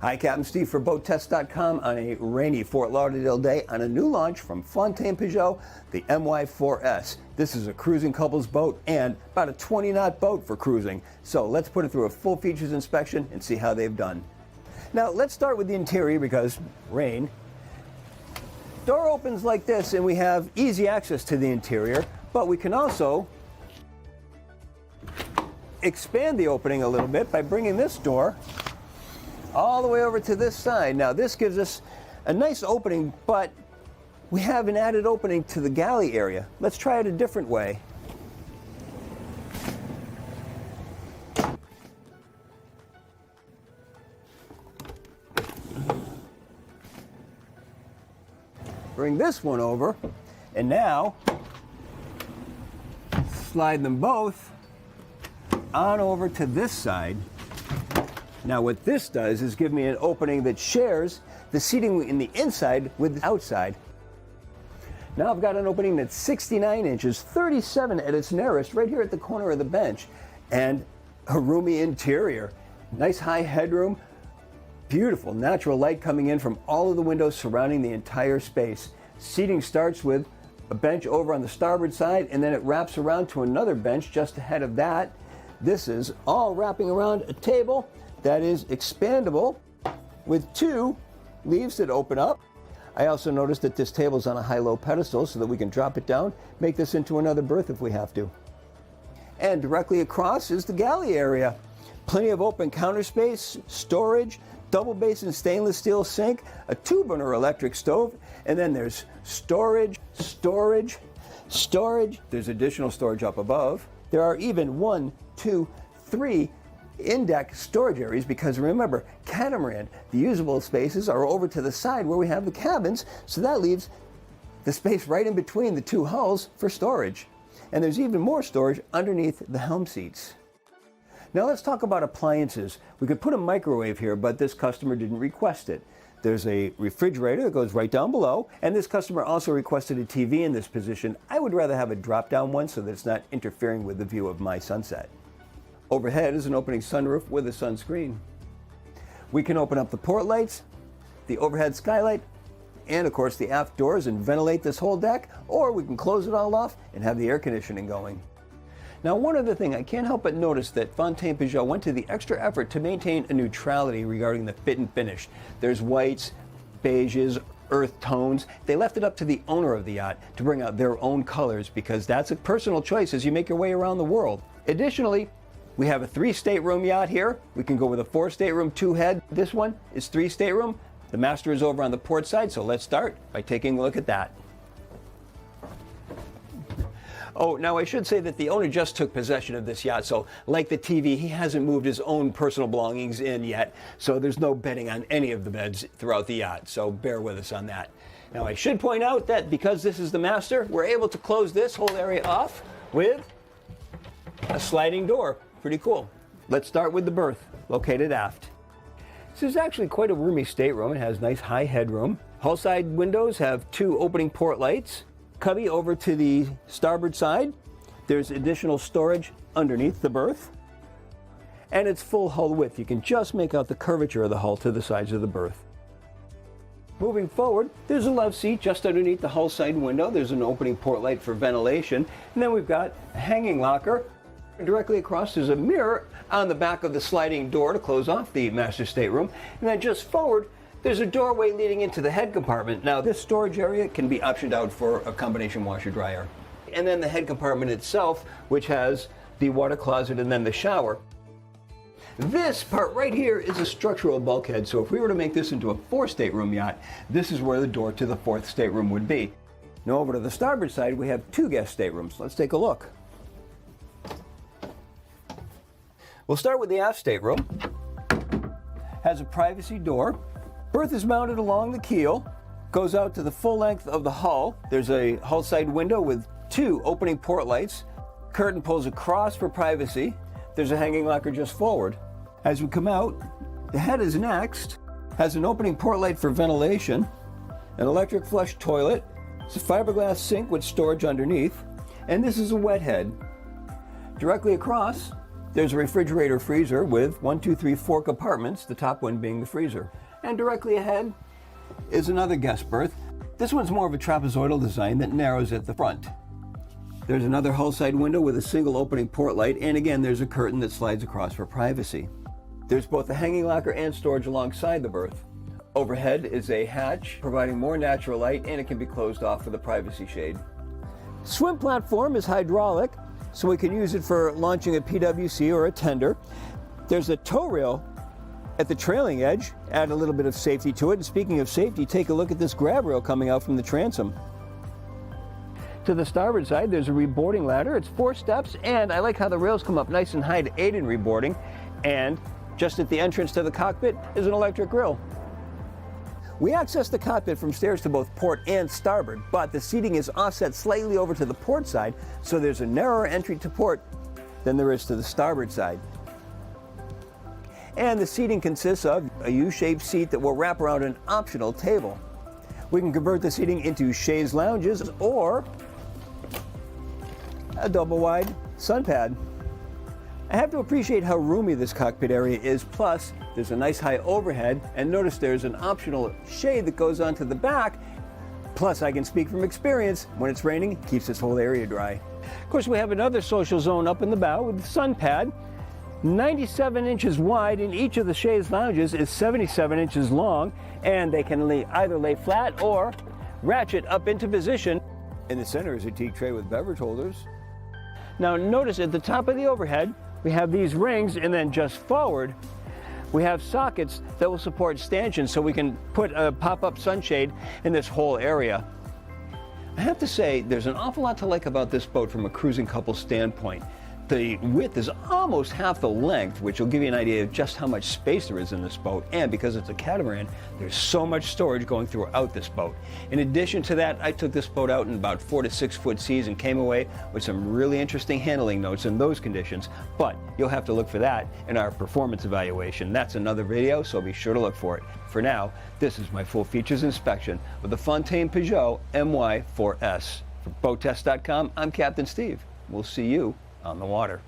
Hi, Captain Steve for BoatTest.com on a rainy Fort Lauderdale day on a new launch from Fountaine Pajot, the MY4.S. This is a cruising couples boat and about a 20-knot boat for cruising. So let's put it through a full features inspection and see how they've done. Now let's start with the interior because rain. Door opens like this and we have easy access to the interior, but we can also expand the opening a little bit by bringing this door all the way over to this side. Now this gives us a nice opening, but we have an added opening to the galley area. Let's try it a different way. Bring this one over, and now slide them both on over to this side. Now what this does is give me an opening that shares the seating in the inside with the outside. Now I've got an opening that's 69 inches, 37 at its narrowest, right here at the corner of the bench, and a roomy interior. Nice high headroom, beautiful natural light coming in from all of the windows surrounding the entire space. Seating starts with a bench over on the starboard side, and then it wraps around to another bench just ahead of that. This is all wrapping around a table that is expandable with two leaves that open up. I also noticed that this table is on a high-low pedestal so that we can drop it down, make this into another berth if we have to. And directly across is the galley area. Plenty of open counter space, storage, double basin stainless steel sink, a 2-burner electric stove, and then there's storage, storage, storage. There's additional storage up above. There are even 1, 2, 3 in-deck storage areas because remember, catamaran, the usable spaces are over to the side where we have the cabins, so that leaves the space right in between the two hulls for storage. And there's even more storage underneath the helm seats. Now let's talk about appliances. We could put a microwave here, but this customer didn't request it. There's a refrigerator that goes right down below, and this customer also requested a TV in this position. I would rather have a drop-down one so that it's not interfering with the view of my sunset. Overhead is an opening sunroof with a sunscreen. We can open up the port lights, the overhead skylight, and of course the aft doors and ventilate this whole deck, or we can close it all off and have the air conditioning going. Now one other thing, I can't help but notice that Fountaine Pajot went to the extra effort to maintain a neutrality regarding the fit and finish. There's whites, beiges, earth tones. They left it up to the owner of the yacht to bring out their own colors because that's a personal choice as you make your way around the world. Additionally, we have a 3-stateroom yacht here. We can go with a 4-stateroom 2-head. This one is 3-stateroom. The master is over on the port side, so let's start by taking a look at that. Oh, now I should say that the owner just took possession of this yacht, so like the TV, he hasn't moved his own personal belongings in yet, so there's no bedding on any of the beds throughout the yacht, so bear with us on that. Now I should point out that because this is the master, we're able to close this whole area off with a sliding door. Pretty cool. Let's start with the berth, located aft. This is actually quite a roomy stateroom. It has nice high headroom. Hull side windows have 2 opening port lights. Cubby over to the starboard side. There's additional storage underneath the berth. And it's full hull width. You can just make out the curvature of the hull to the sides of the berth. Moving forward, there's a love seat just underneath the hull side window. There's an opening port light for ventilation. And then we've got a hanging locker. Directly across there's a mirror on the back of the sliding door to close off the master stateroom. And then just forward, there's a doorway leading into the head compartment. Now this storage area can be optioned out for a combination washer dryer. And then the head compartment itself, which has the water closet and then the shower. This part right here is a structural bulkhead, so if we were to make this into a 4-stateroom yacht, this is where the door to the 4th stateroom would be. Now over to the starboard side, we have 2 guest staterooms. Let's take a look. We'll start with the aft stateroom. Has a privacy door. Berth is mounted along the keel. Goes out to the full length of the hull. There's a hull side window with 2 opening port lights. Curtain pulls across for privacy. There's a hanging locker just forward. As we come out, the head is next. Has an opening port light for ventilation. An electric flush toilet. It's a fiberglass sink with storage underneath. And this is a wet head. Directly across, There's a refrigerator freezer with 4 compartments, the top one being the freezer. And directly ahead is another guest berth. This one's more of a trapezoidal design that narrows at the front. There's another hull side window with a single opening port light, and again there's a curtain that slides across for privacy. There's both a hanging locker and storage alongside the berth. Overhead is a hatch, providing more natural light, and it can be closed off with a privacy shade. Swim platform is hydraulic, so we can use it for launching a PWC or a tender. There's a tow rail at the trailing edge, add a little bit of safety to it. And speaking of safety, take a look at this grab rail coming out from the transom. To the starboard side, there's a reboarding ladder. It's 4 steps, and I like how the rails come up nice and high to aid in reboarding. And just at the entrance to the cockpit is an electric grill. We access the cockpit from stairs to both port and starboard, but the seating is offset slightly over to the port side, so there's a narrower entry to port than there is to the starboard side. And the seating consists of a U-shaped seat that will wrap around an optional table. We can convert the seating into chaise lounges or a double-wide sun pad. I have to appreciate how roomy this cockpit area is, plus there's a nice high overhead, and notice there's an optional shade that goes onto the back. Plus, I can speak from experience, when it's raining, it keeps this whole area dry. Of course, we have another social zone up in the bow with the sun pad. 97 inches wide, and each of the chaise lounges is 77 inches long, and they can either lay flat or ratchet up into position. In the center is a teak tray with beverage holders. Now notice at the top of the overhead, we have these rings, and then just forward, we have sockets that will support stanchions, so we can put a pop-up sunshade in this whole area. I have to say, there's an awful lot to like about this boat from a cruising couple standpoint. The width is almost half the length, which will give you an idea of just how much space there is in this boat. And because it's a catamaran, there's so much storage going throughout this boat. In addition to that, I took this boat out in about 4 to 6 foot seas and came away with some really interesting handling notes in those conditions. But you'll have to look for that in our performance evaluation. That's another video, so be sure to look for it. For now, this is my full features inspection with the Fountaine Pajot MY4.S. For BoatTest.com, I'm Captain Steve. We'll see you on the water.